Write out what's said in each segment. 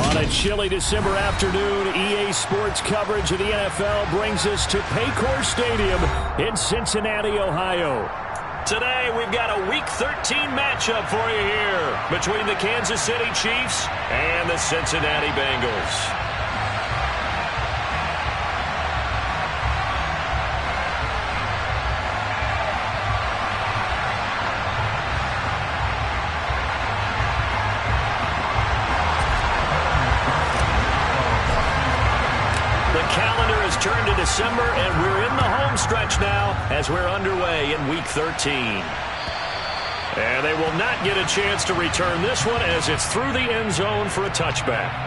On a chilly December afternoon, EA Sports coverage of the NFL brings us to Paycor Stadium in Cincinnati, Ohio. Today, we've got a Week 13 matchup for you here between the Kansas City Chiefs and the Cincinnati Bengals. Turn to December, and we're in the home stretch now as we're underway in Week 13. And they will not get a chance to return this one as it's through the end zone for a touchback.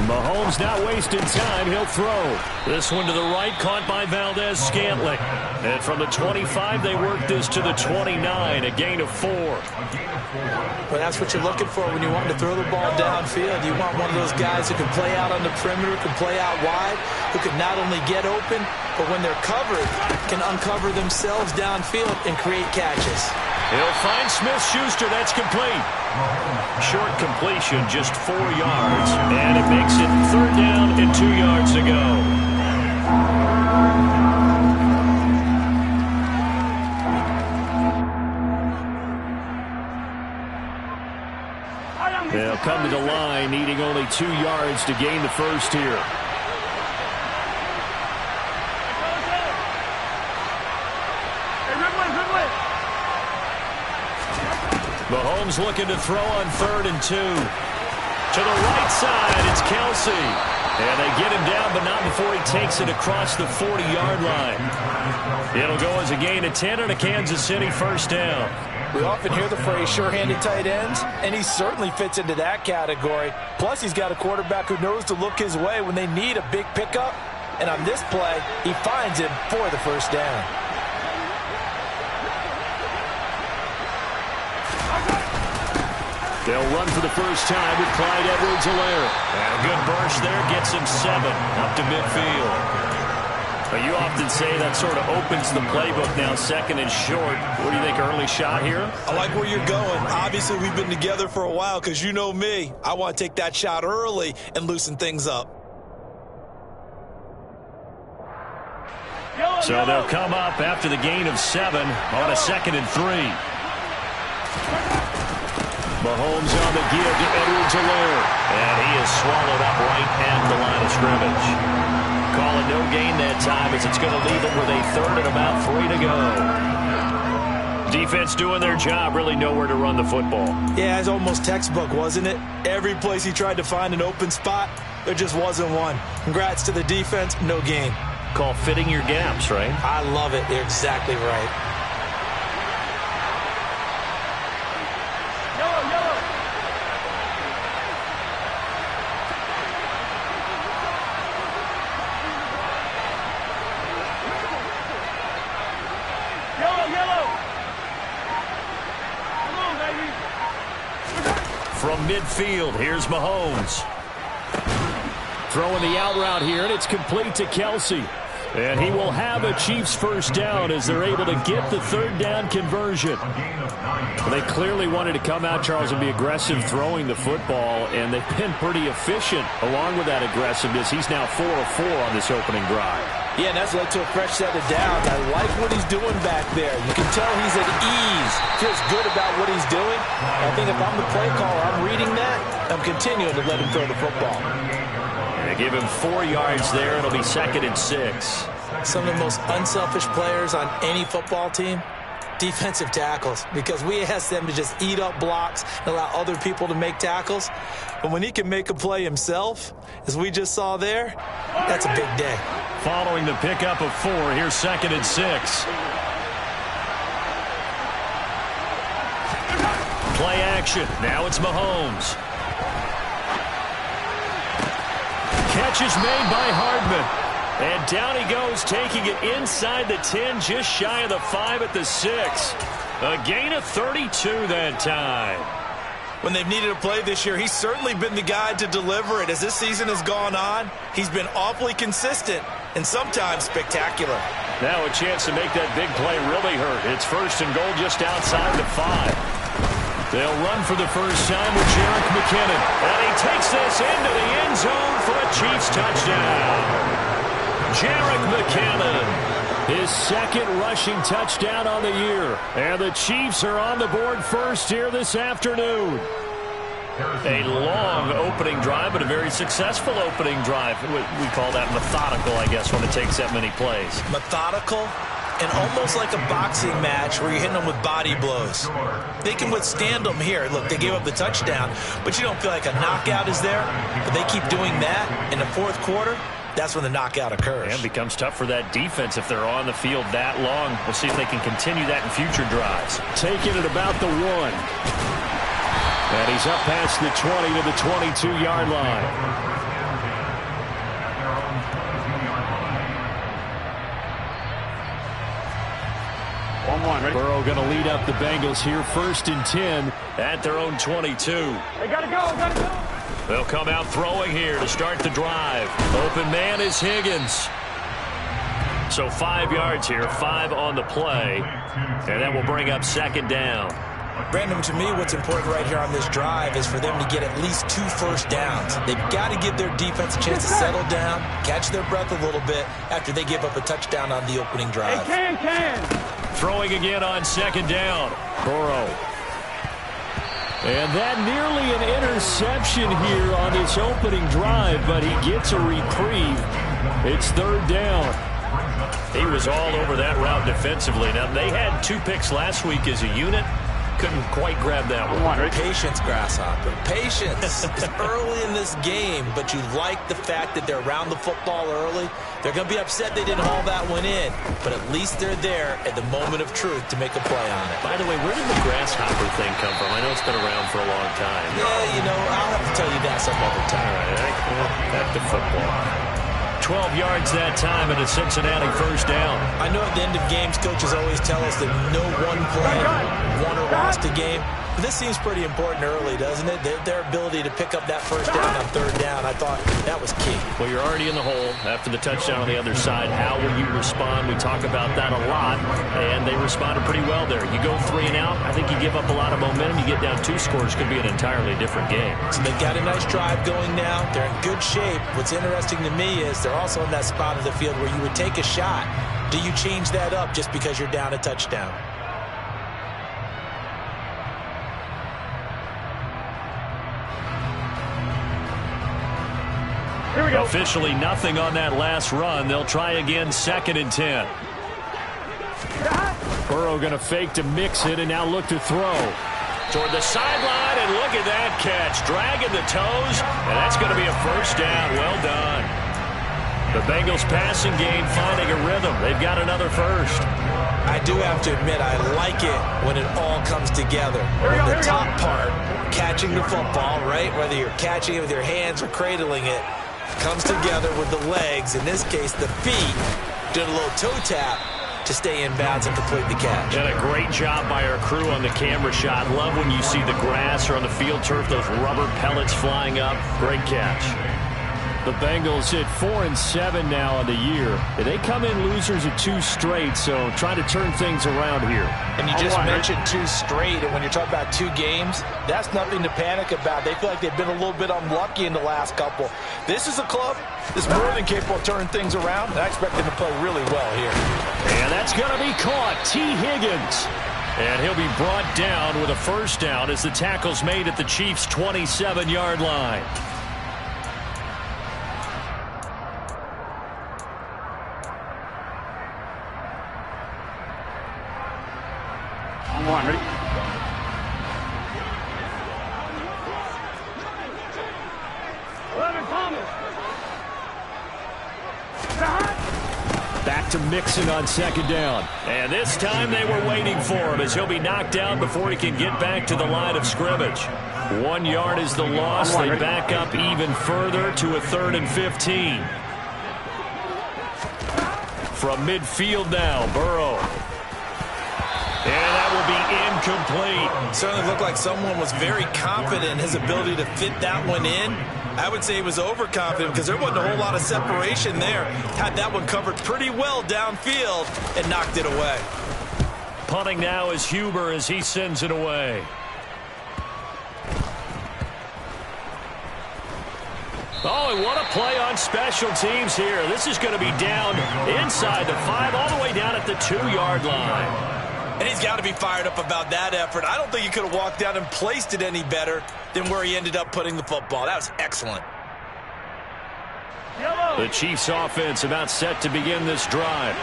Mahomes not wasting time. He'll throw. This one to the right, caught by Valdez-Scantling. And from the 25, they work this to the 29, a gain of 4. Well, that's what you're looking for when you want to throw the ball downfield. You want one of those guys who can play out on the perimeter, can play out wide, who can not only get open, but when they're covered, can uncover themselves downfield and create catches. He'll find Smith-Schuster. That's complete. Short completion, just 4 yards. And it makes it 3rd down and 2 yards to go. They'll come to the line, needing only 2 yards to gain the first here. Mahomes looking to throw on 3rd and 2. To the right side, it's Kelsey. And they get him down, but not before he takes it across the 40-yard line. It'll go as a gain of 10 and a Kansas City first down. We often hear the phrase sure-handed tight ends, and he certainly fits into that category. Plus, he's got a quarterback who knows to look his way when they need a big pickup. And on this play, he finds him for the first down. They'll run for the first time with Clyde Edwards-Helaire. And a good burst there gets him 7 up to midfield. But you often say that sort of opens the playbook now, 2nd and short. What do you think, early shot here? I like where you're going. Obviously, we've been together for a while because you know me. I want to take that shot early and loosen things up. So they'll come up after the gain of 7 on a 2nd and 3. Mahomes on the give to Edwards-Helaire. And he is swallowed up right at the line of scrimmage. Calling no gain that time as it's going to leave them with a 3rd and about 3 to go. Defense doing their job, really nowhere to run the football. Yeah, it's almost textbook, wasn't it? Every place he tried to find an open spot, there just wasn't one. Congrats to the defense, no gain. Call fitting your gaps, right? I love it. You're exactly right. From midfield, here's Mahomes. Throwing the out route here, and it's complete to Kelsey. And he will have a Chiefs first down as they're able to get the 3rd down conversion. Well, they clearly wanted to come out, Charles, and be aggressive throwing the football, and they've been pretty efficient along with that aggressiveness. He's now 4 of 4 on this opening drive. Yeah, and that's led to a fresh set of downs. I like what he's doing back there. You can tell he's at ease. Feels good about what he's doing. I think if I'm the play caller, I'm reading that. I'm continuing to let him throw the football. They give him 4 yards there. It'll be 2nd and 6. Some of the most unselfish players on any football team, defensive tackles, because we ask them to just eat up blocks and allow other people to make tackles. But when he can make a play himself, as we just saw there, that's a big day. Following the pickup of 4, here's 2nd and 6. action. Now it's Mahomes. Catch is made by Hardman. And down he goes, taking it inside the 10, just shy of the 5 at the 6. A gain of 32 that time. When they've needed a play this year, he's certainly been the guy to deliver it. As this season has gone on, he's been awfully consistent and sometimes spectacular. Now a chance to make that big play really hurt. It's first and goal just outside the 5. They'll run for the first time with Jerick McKinnon. And he takes this into the end zone for a Chiefs touchdown. Jerick McKinnon, his second rushing touchdown on the year. And the Chiefs are on the board first here this afternoon. A long opening drive, but a very successful opening drive. We call that methodical, I guess, when it takes that many plays. Methodical and almost like a boxing match where you're hitting them with body blows. They can withstand them here. Look, they gave up the touchdown, but you don't feel like a knockout is there. But they keep doing that in the fourth quarter. That's when the knockout occurs. And becomes tough for that defense if they're on the field that long. We'll see if they can continue that in future drives. Taking it about the 1. And he's up past the 20 to the 22-yard line. Ready? Burrow going to lead up the Bengals here, first and 10 at their own 22. They gotta go. They'll come out throwing here to start the drive. Open man is Higgins. So 5 yards here, 5 on the play. And that will bring up second down. Brandon, to me, what's important right here on this drive is for them to get at least 2 first downs. They've got to give their defense a chance to settle down, catch their breath a little bit after they give up a touchdown on the opening drive. Hey, can. Throwing again on second down. Burrow. And that nearly an interception here on this opening drive, but he gets a reprieve. It's third down. He was all over that route defensively. Now, they had 2 picks last week as a unit. Couldn't quite grab that one. Patience, Grasshopper. Patience. It's early in this game, but you like the fact that they're around the football early. They're going to be upset they didn't haul that one in, but at least they're there at the moment of truth to make a play on it. By the way, where did the grasshopper thing come from? I know it's been around for a long time. Yeah, you know, I'll have to tell you that some other time. All right, back to football. 12 yards that time and a Cincinnati first down. I know at the end of games, coaches always tell us that no one play won or lost a game. But this seems pretty important early, doesn't it? Their ability to pick up that first down on third down, I thought that was key. Well, you're already in the hole after the touchdown on the other side. How will you respond? We talk about that a lot, and they responded pretty well there. You go 3 and out, I think you give up a lot of momentum. You get down 2 scores, could be an entirely different game. So they've got a nice drive going now. They're in good shape. What's interesting to me is they're also in that spot of the field where you would take a shot. Do you change that up just because you're down a touchdown? Here we go. Officially nothing on that last run. They'll try again, second and 10. Burrow going to fake to mix it and now look to throw. Toward the sideline, and look at that catch. Dragging the toes, and that's going to be a first down. Well done. The Bengals passing game finding a rhythm. They've got another first. I do have to admit, I like it when it all comes together. When the top part, catching the football, right? Whether you're catching it with your hands or cradling it, comes together with the legs, in this case the feet, did a little toe tap to stay in bounds and complete the catch. And a great job by our crew on the camera shot. Love when you see the grass or on the field turf, those rubber pellets flying up. Great catch. The Bengals hit 4-7 now on the year. They come in losers at 2 straight, so try to turn things around here. And you just mentioned 2 straight, and when you're talking about 2 games, that's nothing to panic about. They feel like they've been a little bit unlucky in the last couple. This is a club that's more than capable of turning things around, and I expect them to play really well here. And that's going to be caught. T. Higgins. And he'll be brought down with a first down as the tackle's made at the Chiefs' 27-yard line. Ready? to mixing on second down. And this time they were waiting for him as he'll be knocked down before he can get back to the line of scrimmage. 1 yard is the loss. They back up even further to a 3rd and 15. From midfield now, Burrow. And that will be incomplete. Certainly looked like someone was very confident in his ability to fit that one in. I would say he was overconfident because there wasn't a whole lot of separation there. Had that one covered pretty well downfield and knocked it away. Punting now is Huber as he sends it away. Oh, and what a play on special teams here. This is going to be down inside the 5, all the way down at the 2-yard line. And he's got to be fired up about that effort. I don't think he could have walked down and placed it any better than where he ended up putting the football. That was excellent. The Chiefs offense about set to begin this drive.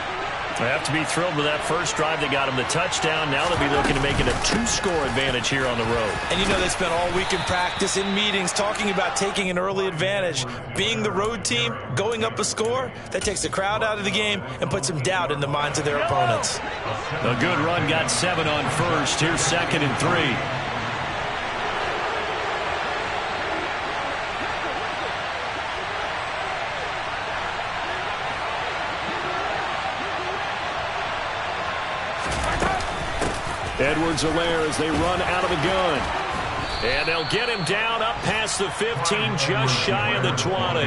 They have to be thrilled with that first drive. They got him the touchdown. Now they'll be looking to make it a 2-score advantage here on the road. And you know they spent all week in practice, in meetings, talking about taking an early advantage. Being the road team, going up a score, that takes the crowd out of the game and puts some doubt in the minds of their opponents. A good run got 7 on first. Here's 2nd and 3. Edwards-Helaire as they run out of the gun. And they'll get him down up past the 15, just shy of the 20.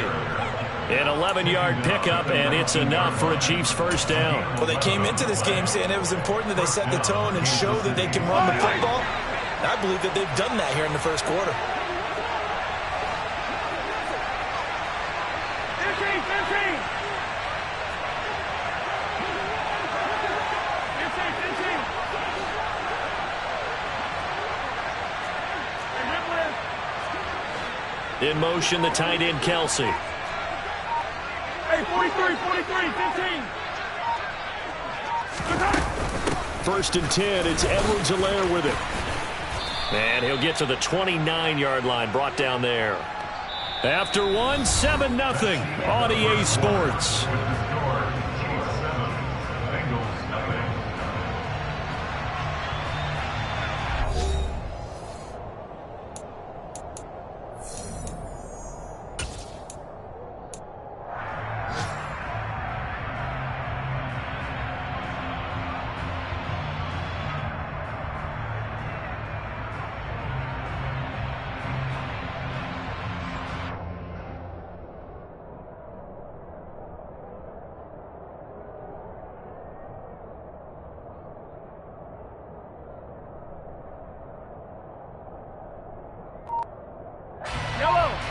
An 11-yard pickup, and it's enough for a Chiefs first down. Well, they came into this game saying it was important that they set the tone and show that they can run the football. And I believe that they've done that here in the first quarter. 15. In motion, the tight end, Kelsey. Hey, 43, 15. 1st and 10, it's Edwards-Helaire with it. And he'll get to the 29-yard line, brought down there. After one, 7-0 on EA Sports.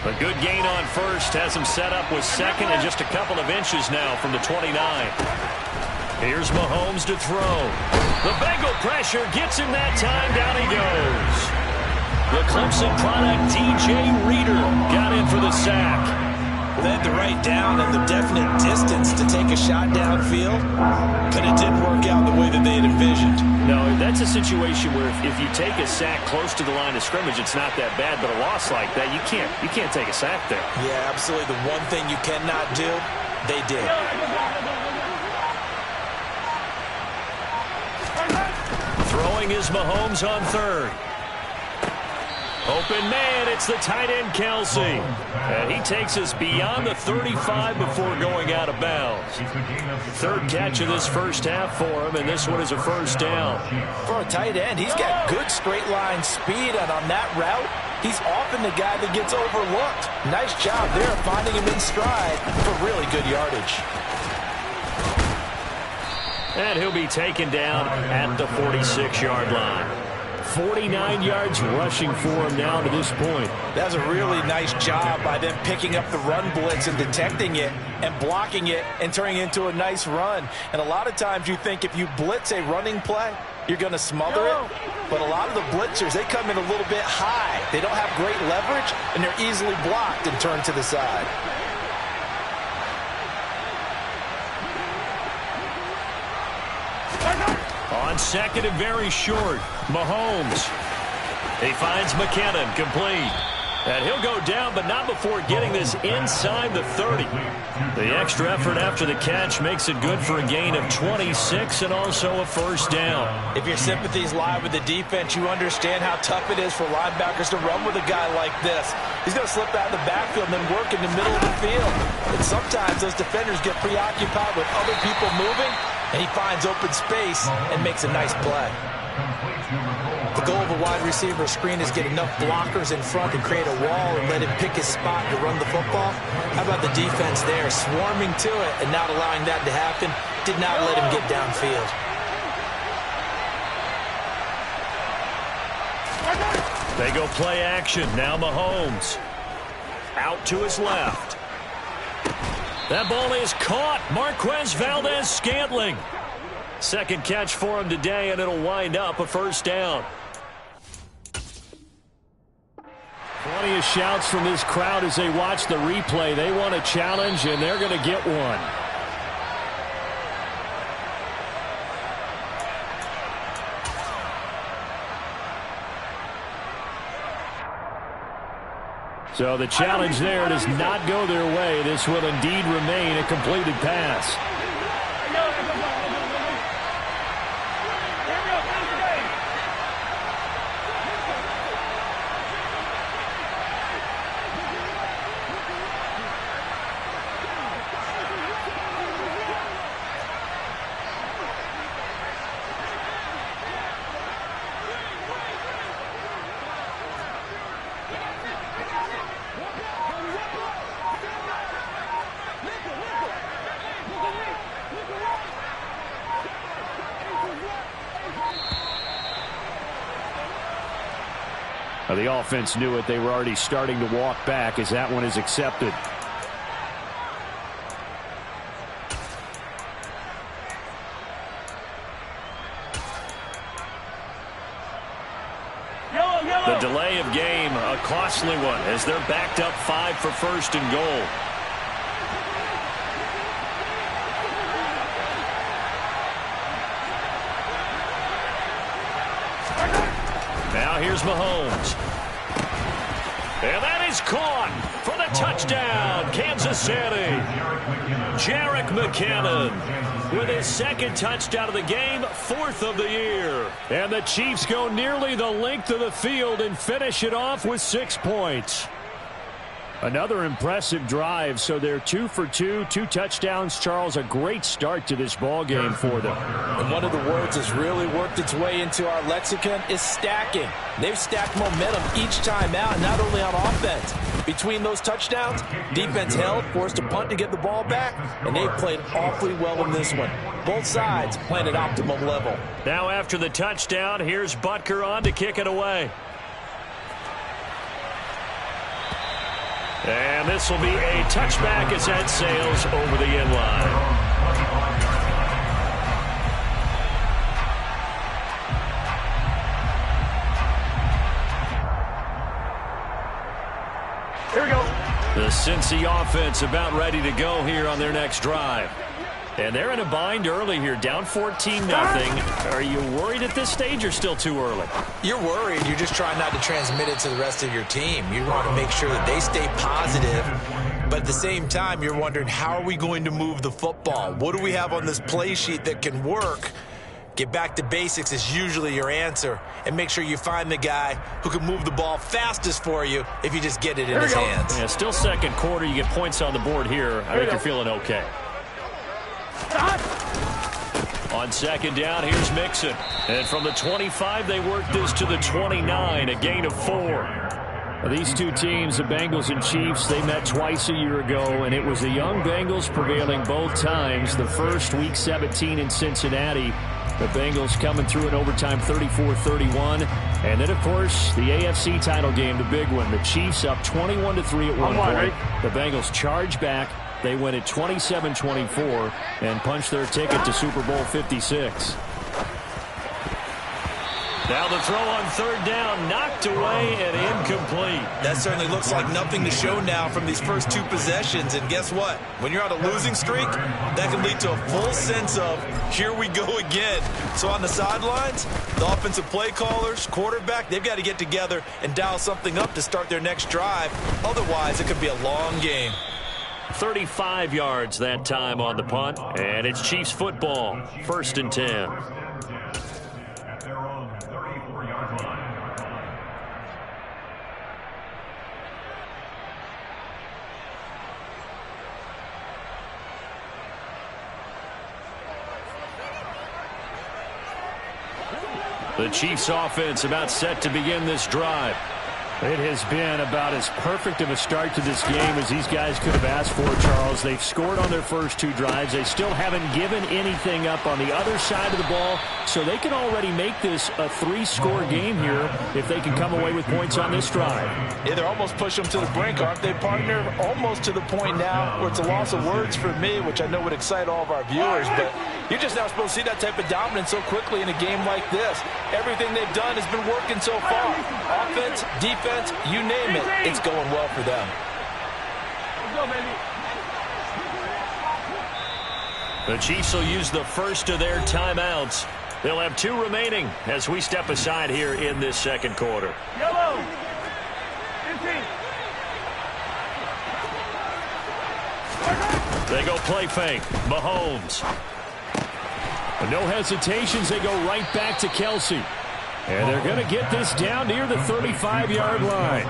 A good gain on first has him set up with 2nd and just a couple of inches now from the 29. Here's Mahomes to throw. The Bengal pressure gets him that time. Down he goes. The Clemson product, DJ Reader, got in for the sack. They had the right down and the definite distance to take a shot downfield, but it didn't work out the way that they had envisioned. No, that's a situation where if you take a sack close to the line of scrimmage, it's not that bad, but a loss like that, you can't take a sack there. Yeah, absolutely. The one thing you cannot do, they did. Throwing is Mahomes on 3rd. Open man, it's the tight end, Kelsey. And he takes us beyond the 35 before going out of bounds. 3rd catch of this first half for him, and this one is a first down. For a tight end, he's got good straight line speed, and on that route, he's often the guy that gets overlooked. Nice job there finding him in stride for really good yardage. And he'll be taken down at the 46-yard line. 49 yards rushing for him now to this point. That was a really nice job by them picking up the run blitz and detecting it and blocking it and turning it into a nice run. And a lot of times you think if you blitz a running play, you're going to smother it. But a lot of the blitzers, they come in a little bit high. They don't have great leverage, and they're easily blocked and turned to the side. On 2nd and very short, Mahomes. He finds McKinnon complete. And he'll go down, but not before getting this inside the 30. The extra effort after the catch makes it good for a gain of 26 and also a first down. If your sympathies lie with the defense, you understand how tough it is for linebackers to run with a guy like this. He's going to slip out of the backfield and then work in the middle of the field. And sometimes those defenders get preoccupied with other people moving, and he finds open space and makes a nice play. The goal of a wide receiver screen is get enough blockers in front and create a wall and let him pick his spot to run the football. How about the defense there, swarming to it and not allowing that to happen? Did not let him get downfield. They go play action. Now Mahomes. Out to his left. That ball is caught. Marquez Valdez-Scantling. Second catch for him today, and it'll wind up a first down. Plenty of shouts from this crowd as they watch the replay. They want a challenge, and they're going to get one. So the challenge there does not go their way. This will indeed remain a completed pass. The offense knew it. They were already starting to walk back as that one is accepted. The delay of game, a costly one as they're backed up 5 for first and goal. Now here's Mahomes. And that is caught for the touchdown, Kansas City. Jerick McKinnon with his second touchdown of the game, 4th of the year. And the Chiefs go nearly the length of the field and finish it off with 6 points. Another impressive drive, so they're 2 for 2, 2 touchdowns. Charles, a great start to this ball game for them. And one of the words that's really worked its way into our lexicon is stacking. They've stacked momentum each time out, not only on offense. Between those touchdowns, defense held, forced a punt to get the ball back, and they've played awfully well in this one. Both sides playing at optimum level. Now after the touchdown, here's Butker on to kick it away. And this will be a touchback as that sails over the end line. Here we go. The Cincy offense about ready to go here on their next drive. And they're in a bind early here, down 14-0. Are you worried at this stage or still too early? You're worried. You're just trying not to transmit it to the rest of your team. You want to make sure that they stay positive. But at the same time, you're wondering, how are we going to move the football? What do we have on this play sheet that can work? Get back to basics is usually your answer. And make sure you find the guy who can move the ball fastest for you if you just get it in his hands. Yeah, still second quarter. You get points on the board here. I think you're feeling okay. On second down, here's Mixon. And from the 25, they work this to the 29, a gain of 4. These two teams, the Bengals and Chiefs, they met twice a year ago, and it was the young Bengals prevailing both times. The first, Week 17 in Cincinnati. The Bengals coming through in overtime 34-31. And then, of course, the AFC title game, the big one. The Chiefs up 21-3 at one point. The Bengals charge back. They win at 27-24 and punch their ticket to Super Bowl 56. Now the throw on third down, knocked away and incomplete. That certainly looks like nothing to show now from these first two possessions. And guess what? When you're on a losing streak, that can lead to a full sense of, here we go again. So on the sidelines, the offensive play callers, quarterback, they've got to get together and dial something up to start their next drive. Otherwise, it could be a long game. 35 yards that time on the punt, and it's Chiefs football, 1st and 10. The Chiefs offense about set to begin this drive. It has been about as perfect of a start to this game as these guys could have asked for, Charles. They've scored on their first two drives. They still haven't given anything up on the other side of the ball, so they can already make this a 3-score game here if they can come away with points on this drive. Yeah, they're almost pushing them to the brink, aren't they, partner? Almost to the point now where it's a loss of words for me, which I know would excite all of our viewers, but you're just not supposed to see that type of dominance so quickly in a game like this. Everything they've done has been working so far. Offense, defense, you name it, it's going well for them. Let's go, baby. The Chiefs will use the first of their timeouts. They'll have 2 remaining as we step aside here in this second quarter. Yellow. 15. They go play fake. Mahomes. No hesitations. They go right back to Kelsey. And they're going to get this down near the 35-yard line.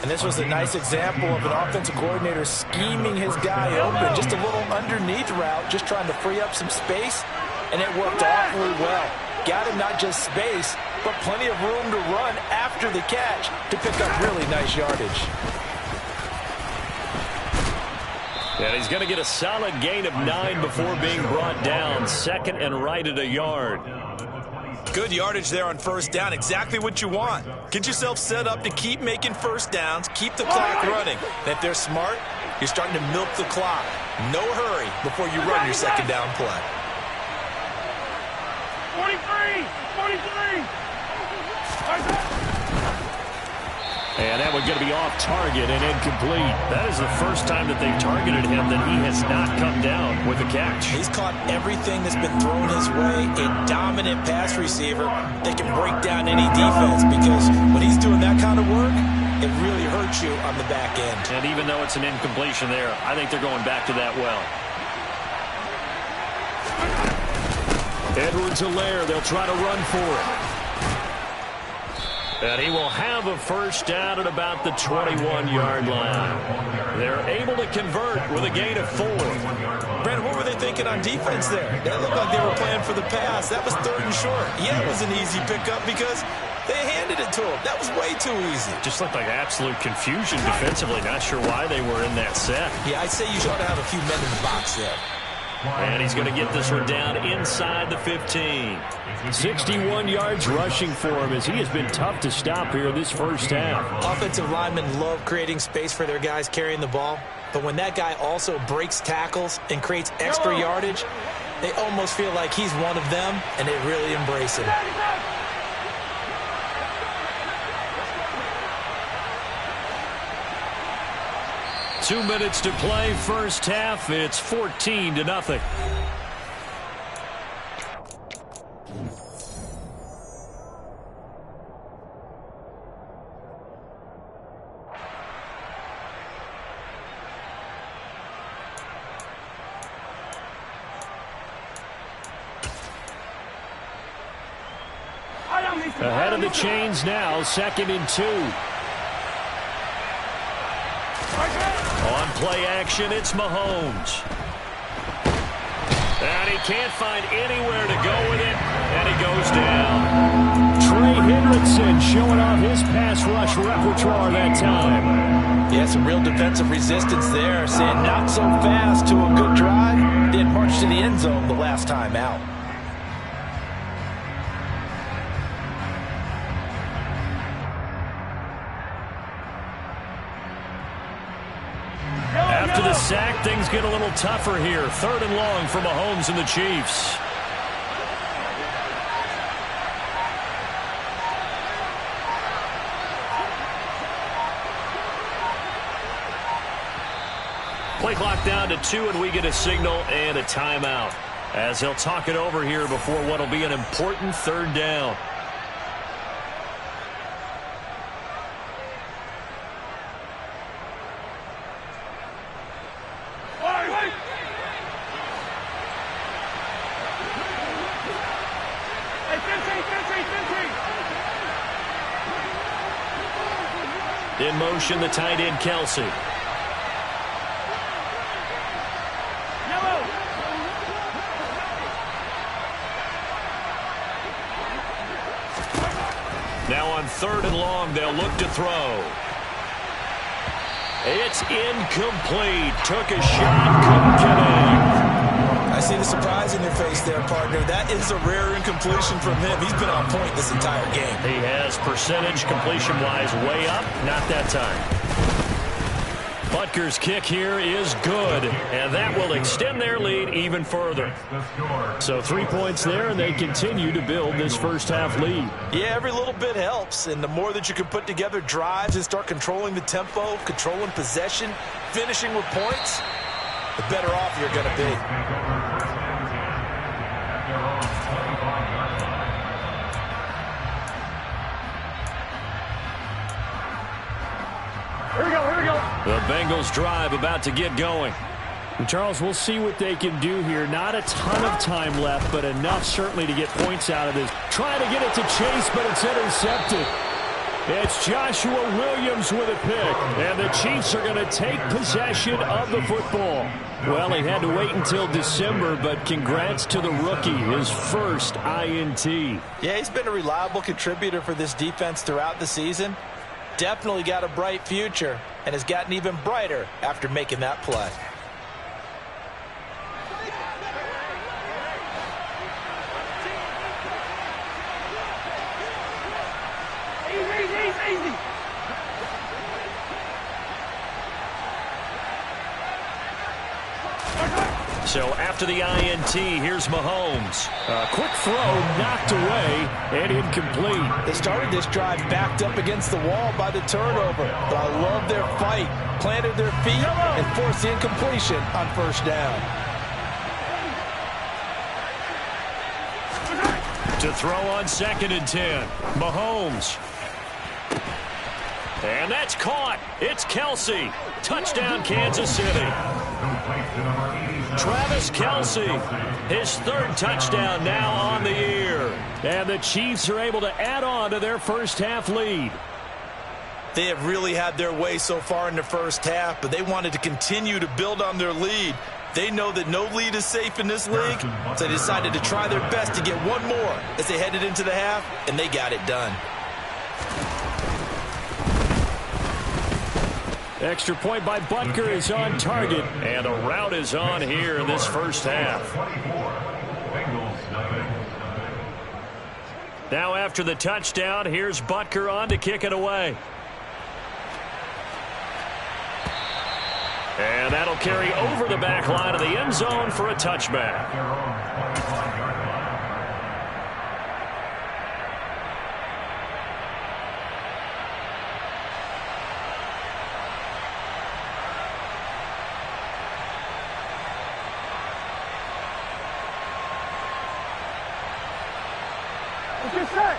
And this was a nice example of an offensive coordinator scheming his guy open. Just a little underneath route, just trying to free up some space. And it worked awfully well. Got him not just space, but plenty of room to run after the catch to pick up really nice yardage. And he's going to get a solid gain of 9 before being brought down. 2nd and right at a yard. Good yardage there on first down. Exactly what you want. Get yourself set up to keep making first downs, keep the clock running. And if they're smart, you're starting to milk the clock. No hurry before you run your second down play. 43. 43. And that one's going to be off target and incomplete. That is the first time that they've targeted him that he has not come down with a catch. He's caught everything that's been thrown his way. A dominant pass receiver that can break down any defense, because when he's doing that kind of work, it really hurts you on the back end. And even though it's an incompletion there, I think they're going back to that well. Edwards-Helaire, they'll try to run for it. And he will have a first down at about the 21-yard line. They're able to convert with a gain of 4. Brent, what were they thinking on defense there? That looked like they were playing for the pass. That was 3rd and short. Yeah, it was an easy pickup because they handed it to him. That was way too easy. Just looked like absolute confusion defensively. Not sure why they were in that set. Yeah, I'd say you ought to have a few men in the box there. And he's going to get this one down inside the 15. 61 yards rushing for him as he has been tough to stop here this first half. Offensive linemen love creating space for their guys carrying the ball, but when that guy also breaks tackles and creates extra yardage, they almost feel like he's one of them, and they really embrace him. 2 minutes to play, first half. It's 14-0. Ahead of the chains now, 2nd and 2. On play action, it's Mahomes. And he can't find anywhere to go with it, and he goes down. Trey Hendrickson showing off his pass rush repertoire that time. Yeah, some real defensive resistance there, saying not so fast to a good drive, then march to the end zone the last time out. After the sack, things get a little tougher here. 3rd and long for Mahomes and the Chiefs. Play clock down to 2, and we get a signal and a timeout as they'll talk it over here before what will be an important third down. In motion, the tight end, Kelsey. Now on 3rd and long, they'll look to throw. It's incomplete. Took a shot, couldn't connect. I see the surprise in your face there, partner. That is a rare incompletion from him. He's been on point this entire game. He has percentage completion-wise way up. Not that time. Butker's kick here is good, and that will extend their lead even further. So 3 points there, and they continue to build this first-half lead. Yeah, every little bit helps, and the more that you can put together drives and start controlling the tempo, controlling possession, finishing with points, the better off you're going to be. Here we go. The Bengals drive about to get going. And Charles, we'll see what they can do here. Not a ton of time left, but enough certainly to get points out of this. Trying to get it to Chase, but it's intercepted. It's Joshua Williams with a pick, and the Chiefs are going to take possession of the football. Well, he had to wait until December, but congrats to the rookie, his first INT. Yeah, he's been a reliable contributor for this defense throughout the season. Definitely got a bright future, and has gotten even brighter after making that play. Easy. So after the INT, here's Mahomes. A quick throw knocked away and incomplete. They started this drive backed up against the wall by the turnover, but I love their fight. Planted their feet and forced the incompletion on first down. To throw on 2nd and 10. Mahomes. And that's caught. It's Kelsey. Touchdown, Kansas City. Travis Kelsey, his 3rd touchdown now on the year. And the Chiefs are able to add on to their first-half lead. They have really had their way so far in the first half, but they wanted to continue to build on their lead. They know that no lead is safe in this league, so they decided to try their best to get one more as they headed into the half, and they got it done. Extra point by Butker is on target. And a rout is on here in this first half. Now after the touchdown, here's Butker on to kick it away. And that'll carry over the back line of the end zone for a touchback.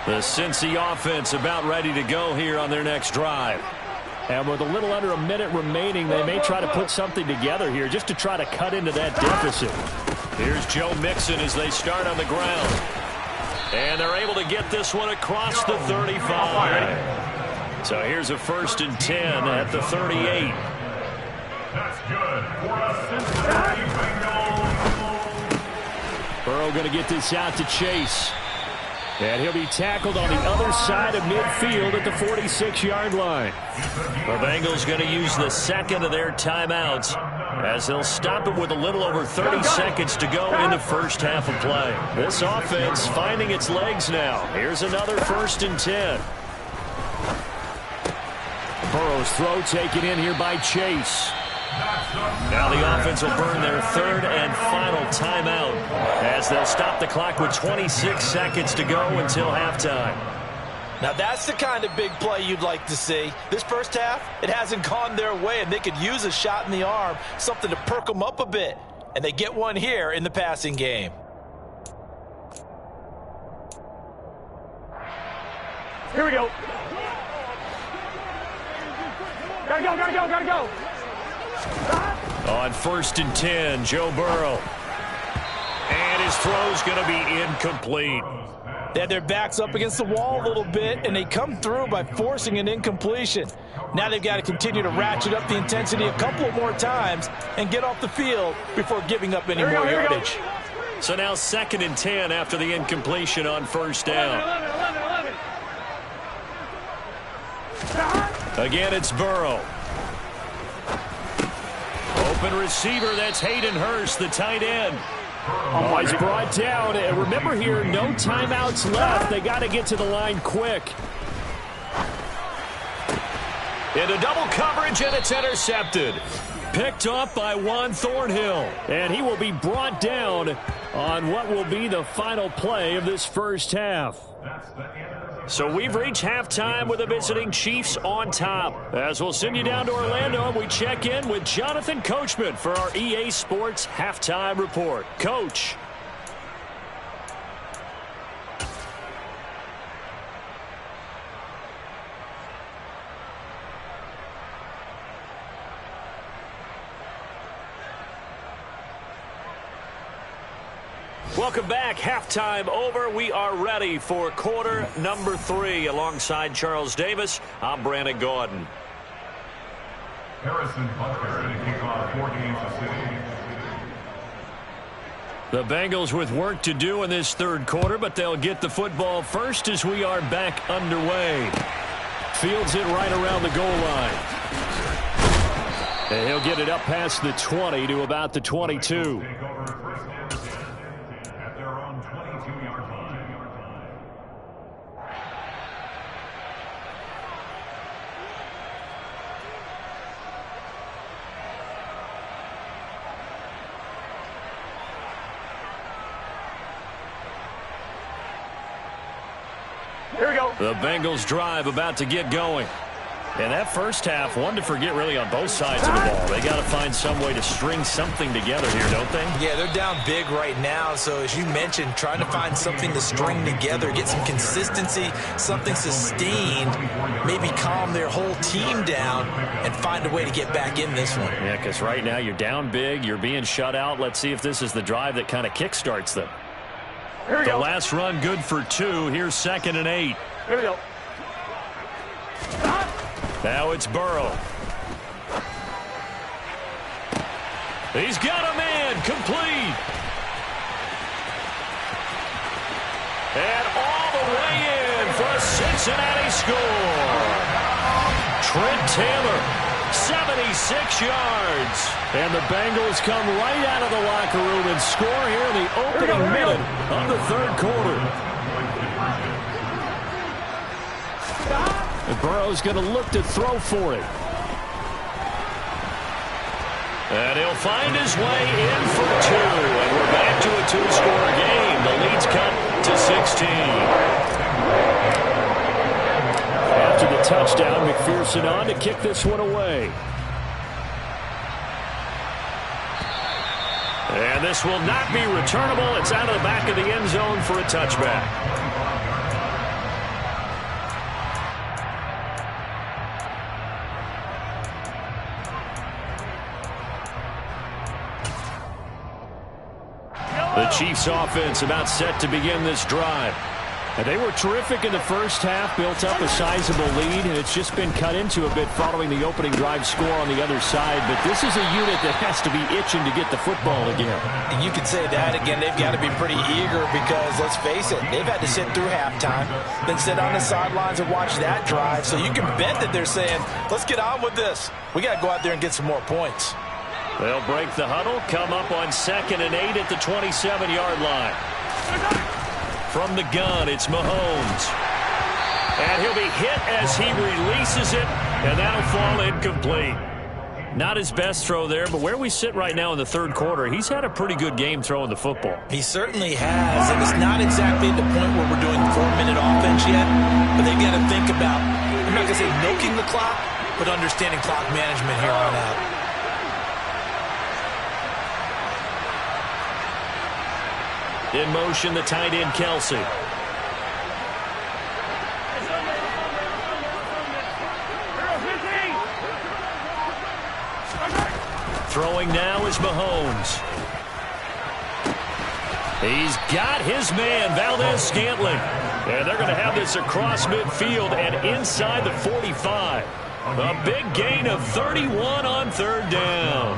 The Cincy offense about ready to go here on their next drive. And with a little under a minute remaining, they may try to put something together here just to try to cut into that deficit. Here's Joe Mixon as they start on the ground. And they're able to get this one across the 35. So here's a 1st and 10 at the 38. That's good. Burrow going to get this out to Chase. And he'll be tackled on the other side of midfield at the 46-yard line. The Bengals going to use the 2nd of their timeouts as they'll stop it with a little over 30 seconds to go in the first half of play. This offense finding its legs now. Here's another 1st and 10. Burrow's throw taken in here by Chase. Now the offense will burn their 3rd and final timeout as they'll stop the clock with 26 seconds to go until halftime. Now that's the kind of big play you'd like to see. This first half, it hasn't gone their way, and they could use a shot in the arm, something to perk them up a bit. And they get one here in the passing game. Here we go. Gotta go, gotta go, gotta go. On 1st and 10, Joe Burrow. And his throw's going to be incomplete. They had their backs up against the wall a little bit, and they come through by forcing an incompletion. Now they've got to continue to ratchet up the intensity a couple more times and get off the field before giving up any more yardage. So now 2nd and 10 after the incompletion on 1st down. 11. Again, it's Burrow. Open receiver, that's Hayden Hurst, the tight end. Oh, he's brought down. And remember here, no timeouts left. They got to get to the line quick. Into double coverage, and it's intercepted. Picked off by Juan Thornhill. And he will be brought down on what will be the final play of this first half. So we've reached halftime with the visiting Chiefs on top. As we'll send you down to Orlando, we check in with Jonathan Coachman for our EA Sports Halftime Report. Coach. Welcome back. Halftime over. We are ready for quarter number 3. Alongside Charles Davis, I'm Brandon Gordon. Harrison Butker to kick off 4 games of city. The Bengals with work to do in this third quarter, but they'll get the football first as we are back underway. Fields it right around the goal line. And he'll get it up past the 20 to about the 22. Here we go. The Bengals drive about to get going. And that first half, one to forget really on both sides of the ball. They got to find some way to string something together here, don't they? Yeah, they're down big right now. So as you mentioned, trying to find something to string together, get some consistency, something sustained, maybe calm their whole team down and find a way to get back in this one. Yeah, because right now you're down big, you're being shut out. Let's see if this is the drive that kind of kickstarts them. Here we The go. last run good for 2. Here's 2nd and 8. Here we go. Now it's Burrow. He's got a man, complete. And all the way in for a Cincinnati score. Trent Taylor, 76 yards. And the Bengals come right out of the locker room and score here in the opening minute of the third quarter. And Burrow's going to look to throw for it. And he'll find his way in for 2. And we're back to a 2-score game. The lead's cut to 16. After the touchdown, McPherson on to kick this one away. And this will not be returnable. It's out of the back of the end zone for a touchback. The Chiefs offense about set to begin this drive. And they were terrific in the first half, built up a sizable lead, and it's just been cut into a bit following the opening drive score on the other side. But this is a unit that has to be itching to get the football again. You could say that again. They've got to be pretty eager because, let's face it, they've had to sit through halftime, then sit on the sidelines and watch that drive. So you can bet that they're saying, let's get on with this. We got to go out there and get some more points. They'll break the huddle, come up on 2nd and 8 at the 27-yard line. From the gun, it's Mahomes. And he'll be hit as he releases it, and that'll fall incomplete. Not his best throw there, but where we sit right now in the third quarter, he's had a pretty good game throwing the football. He certainly has, and it's not exactly at the point where we're doing 4-minute offense yet, but they've got to think about, I'm not going to say milking the clock, but understanding clock management here on out. In motion, the tight end, Kelsey. Throwing now is Mahomes. He's got his man, Valdez-Scantling. And they're going to have this across midfield and inside the 45. A big gain of 31 on third down.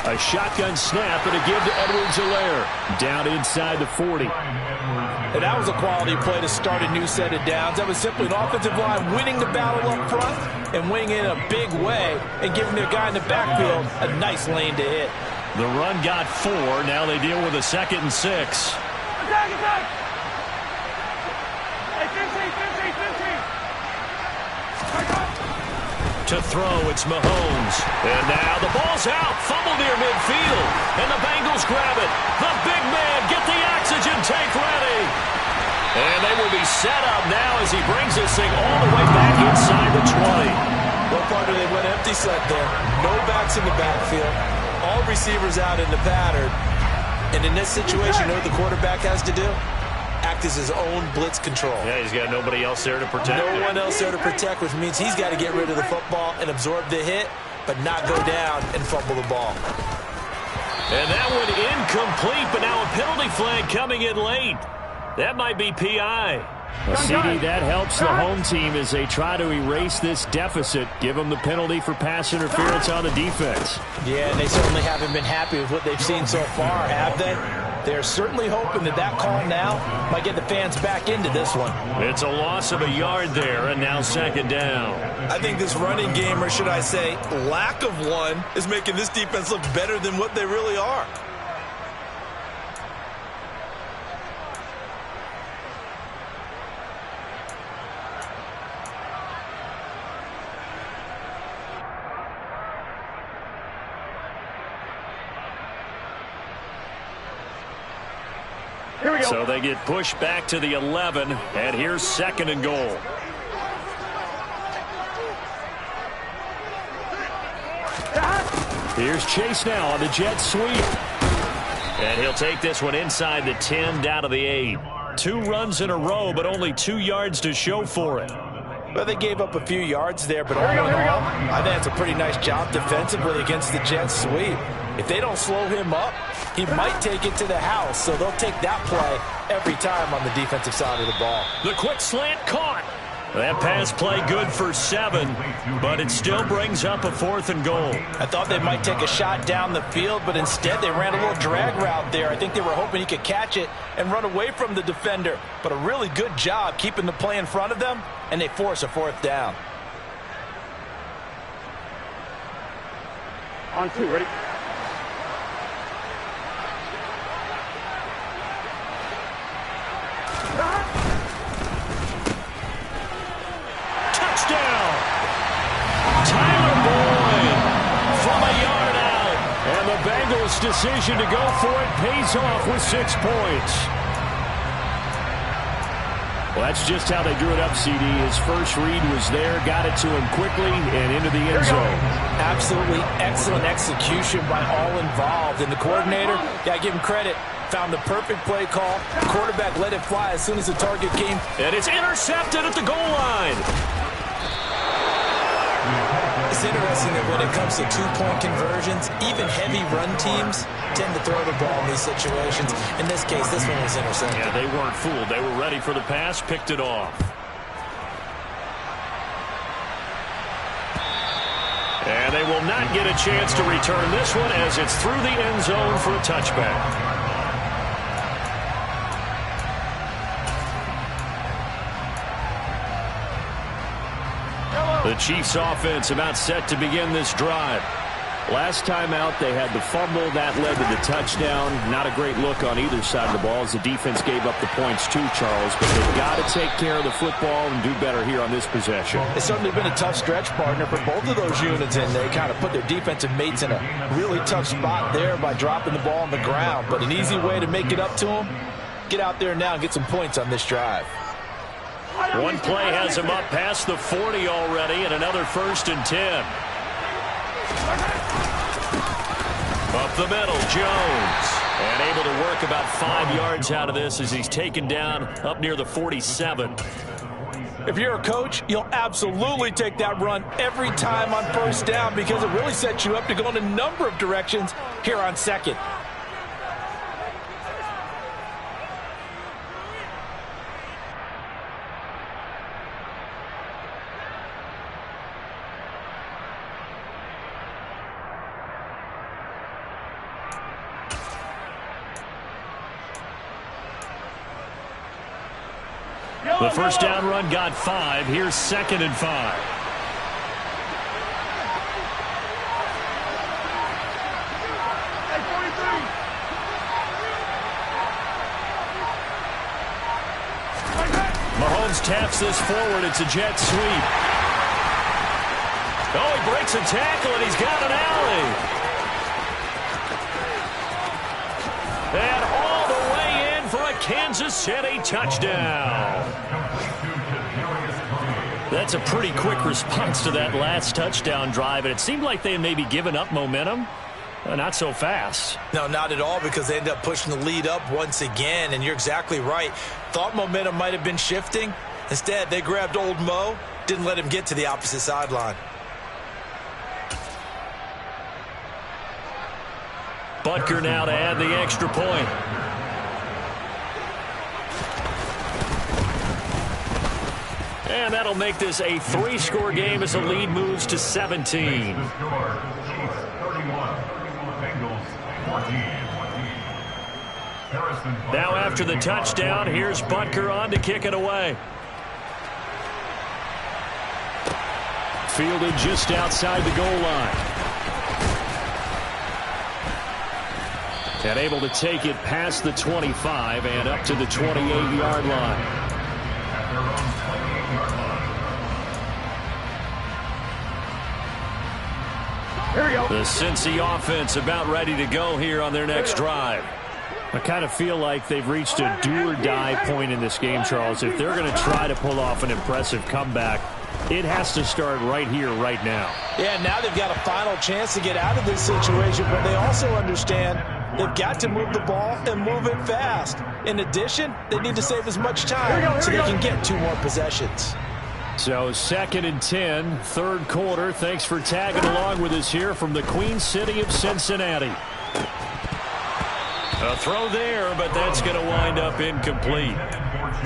A shotgun snap and a give to Edwards-Helaire. Down inside the 40. And that was a quality play to start a new set of downs. That was simply an offensive line winning the battle up front and winning it in a big way and giving their guy in the backfield a nice lane to hit. The run got 4. Now they deal with a 2nd and 6. Attack! Hey, 15! To throw, it's Mahomes. And now the ball's out. Fumble near midfield. And the Bengals grab it. The big man, get the oxygen tank ready. And they will be set up now as he brings this thing all the way back inside the 20. Well, partner, they went empty set there. No backs in the backfield. All receivers out in the pattern. And in this situation, you know what the quarterback has to do? Act as his own blitz control. Yeah, he's got nobody else there to protect. No one else there to protect, which means he's got to get rid of the football and absorb the hit, but not go down and fumble the ball. And that one incomplete, but now a penalty flag coming in late. That might be PI. Well, CD, that helps the home team as they try to erase this deficit. Give them the penalty for pass interference on the defense. Yeah, and they certainly haven't been happy with what they've seen so far, have they? They're certainly hoping that that call now might get the fans back into this one. It's a loss of a yard there, and now 2nd down. I think this running game, or should I say lack of one, is making this defense look better than what they really are. Here we go. So they get pushed back to the 11, and here's 2nd and goal. Here's Chase now on the jet sweep. And he'll take this one inside the 10, down to the 8. 2 runs in a row, but only 2 yards to show for it. Well, they gave up a few yards there, but all in all, I think that's a pretty nice job defensively against the jet sweep. If they don't slow him up, he might take it to the house, so they'll take that play every time on the defensive side of the ball. The quick slant caught. That pass play good for 7, but it still brings up a 4th and goal. I thought they might take a shot down the field, but instead they ran a little drag route there. I think they were hoping he could catch it and run away from the defender, but a really good job keeping the play in front of them, and they force a 4th down. On 2, ready? Touchdown! Tyler Boyd from a yard out. And the Bengals' decision to go for it pays off with 6 points. Well, that's just how they drew it up, CD. His first read was there, got it to him quickly, and into the end zone. Absolutely excellent execution by all involved. And the coordinator, got to give him credit, found the perfect play call. The quarterback let it fly as soon as the target came. And it's intercepted at the goal line. It's interesting that when it comes to 2-point conversions, even heavy run teams tend to throw the ball in these situations. In this case, this one was intercepted. Yeah, they weren't fooled. They were ready for the pass, picked it off. And they will not get a chance to return this one as it's through the end zone for a touchback. The Chiefs offense about set to begin this drive. Last time out, they had the fumble. That led to the touchdown. Not a great look on either side of the ball as the defense gave up the points too, Charles. But they've got to take care of the football and do better here on this possession. It's certainly been a tough stretch, partner, for both of those units, and they kind of put their defensive mates in a really tough spot there by dropping the ball on the ground. But an easy way to make it up to them, get out there now and get some points on this drive. One play has him up past the 40 already, and another 1st and 10. Up the middle, Jones. And able to work about 5 yards out of this as he's taken down up near the 47. If you're a coach, you'll absolutely take that run every time on 1st down because it really sets you up to go in a number of directions here on 2nd. The 1st down run got 5. Here's 2nd and 5. Mahomes taps this forward. It's a jet sweep. Oh, he breaks a tackle, and he's got an alley. And all the way in for a Kansas City touchdown. That's a pretty quick response to that last touchdown drive, and it seemed like they had maybe given up momentum. Not so fast. No, not at all, because they ended up pushing the lead up once again, and you're exactly right. Thought momentum might have been shifting. Instead, they grabbed old Mo, didn't let him get to the opposite sideline. Butker now to add the extra point. And that'll make this a 3-score game as the lead moves to 17. Now after the touchdown, here's Butker on to kick it away. Fielded just outside the goal line. And able to take it past the 25 and up to the 28-yard line. Here we go. The Cincy offense about ready to go here on their next drive. I kind of feel like they've reached a do-or-die point in this game, Charles. If they're going to try to pull off an impressive comeback, it has to start right here, right now. Yeah, now they've got a final chance to get out of this situation, but they also understand they've got to move the ball and move it fast. In addition, they need to save as much time so they can get 2 more possessions. So 2nd and 10, 3rd quarter. Thanks for tagging along with us here from the Queen City of Cincinnati. A throw there, but that's going to wind up incomplete.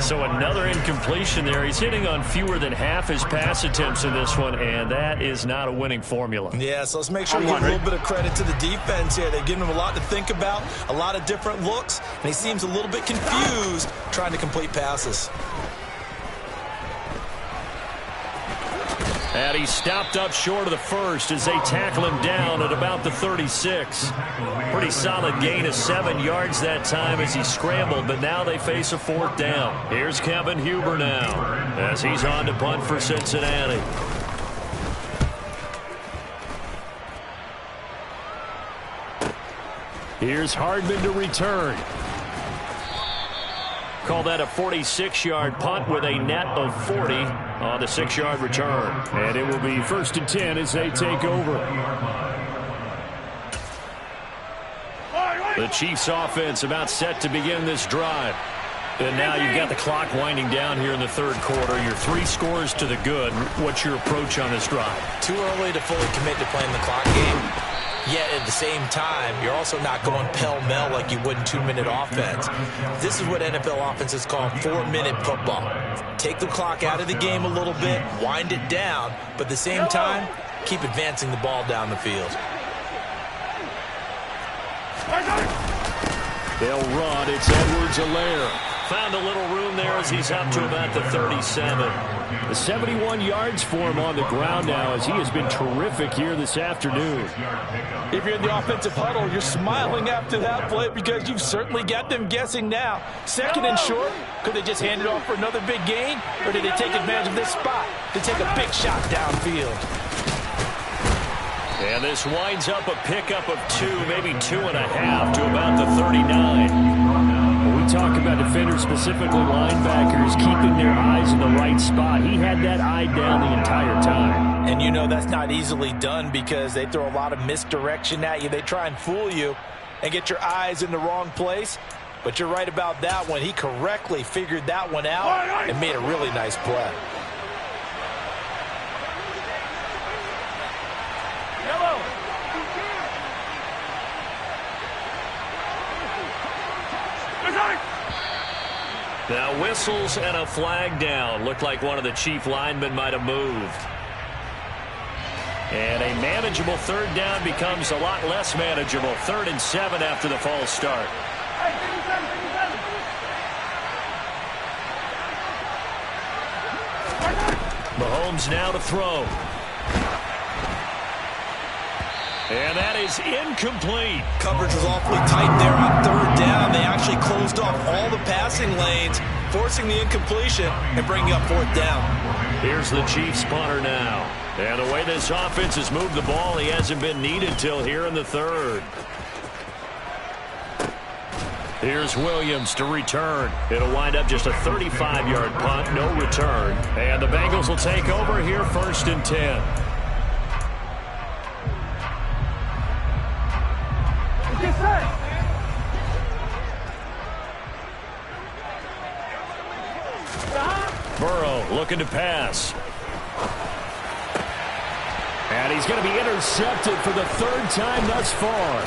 So another incompletion there. He's hitting on fewer than half his pass attempts in this one, and that is not a winning formula. Yeah, so let's make sure we give a little bit of credit to the defense here. They've given him a lot to think about, a lot of different looks, and he seems a little bit confused trying to complete passes. And he stopped up short of the first as they tackle him down at about the 36. Pretty solid gain of 7 yards that time as he scrambled, but now they face a 4th down. Here's Kevin Huber now as he's on to punt for Cincinnati. Here's Hardman to return. Call that a 46-yard punt with a net of 40 on the 6-yard return. And it will be 1st and 10 as they take over. The Chiefs offense about set to begin this drive. And now you've got the clock winding down here in the 3rd quarter. You're 3 scores to the good. What's your approach on this drive? Too early to fully commit to playing the clock game. Yet at the same time, you're also not going pell-mell like you would in 2-minute offense. This is what NFL offenses call 4-minute football. Take the clock out of the game a little bit, wind it down, but at the same time, keep advancing the ball down the field. They'll run. It's Edwards-Helaire. Found a little room there as he's up to about the 37. The 71 yards for him on the ground now as he has been terrific here this afternoon. If you're in the offensive huddle, you're smiling after that play because you've certainly got them guessing now. Second and short, could they just hand it off for another big gain? Or did they take advantage of this spot to take a big shot downfield? And this winds up a pickup of 2, maybe 2.5 to about the 39. When we talk about defenders, specifically linebackers, keeping their eyes in the right spot, he had that eye down the entire time. And you know that's not easily done because they throw a lot of misdirection at you. They try and fool you and get your eyes in the wrong place. But you're right about that one. He correctly figured that one out and made a really nice play. Now whistles and a flag down. Looked like one of the chief linemen might have moved. And a manageable third down becomes a lot less manageable. 3rd and 7 after the false start. Mahomes now to throw. And that is incomplete. Coverage was awfully tight there on 3rd down. They actually closed off all the passing lanes, forcing the incompletion and bringing up 4th down. Here's the Chiefs punter now. And the way this offense has moved the ball, he hasn't been needed till here in the 3rd. Here's Williams to return. It'll wind up just a 35-yard punt, no return. And the Bengals will take over here 1st and 10. Burrow looking to pass. And he's going to be intercepted for the 3rd time thus far.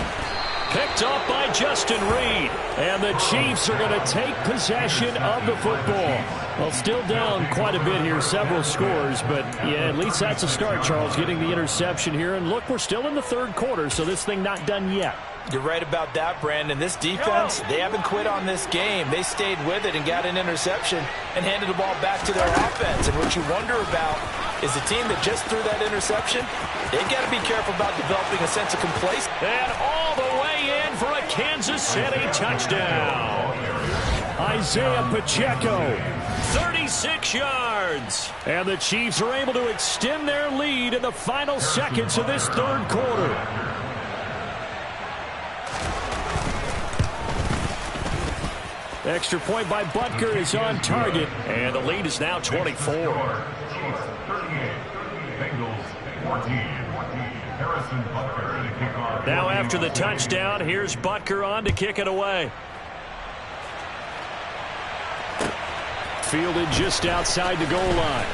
Picked up by Justin Reed. And the Chiefs are going to take possession of the football. Well, still down quite a bit here, several scores. But, yeah, at least that's a start, Charles, getting the interception here. And, look, we're still in the 3rd quarter, so this thing not done yet. You're right about that, Brandon. This defense, they haven't quit on this game. They stayed with it and got an interception and handed the ball back to their offense. And what you wonder about is the team that just threw that interception, they've got to be careful about developing a sense of complacency. And all the way in for a Kansas City touchdown. Isaiah Pacheco. 36 yards. And the Chiefs are able to extend their lead in the final seconds of this 3rd quarter. Extra point by Butker is on target. And the lead is now 24. Now after the touchdown, here's Butker on to kick it away. Fielded just outside the goal line.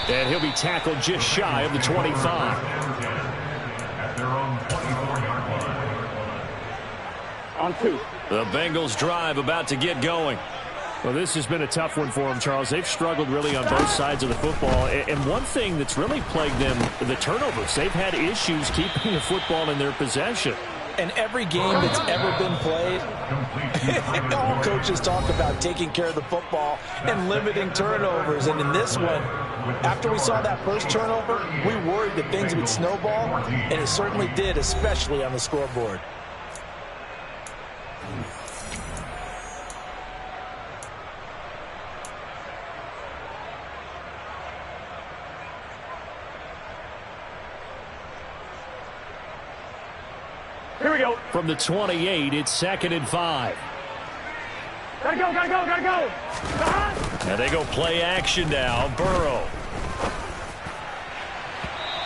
And he'll be tackled just shy of the 25. On 2. The Bengals drive about to get going. Well, this has been a tough one for them, Charles. They've struggled really on both sides of the football. And one thing that's really plagued them, the turnovers. They've had issues keeping the football in their possession. And every game that's ever been played, all coaches talk about taking care of the football and limiting turnovers. And in this one, after we saw that first turnover, we worried that things would snowball, and it certainly did, especially on the scoreboard. Here we go. From the 28, it's 2nd and 5. Gotta go, gotta go, gotta go. And they go play action now. Burrow.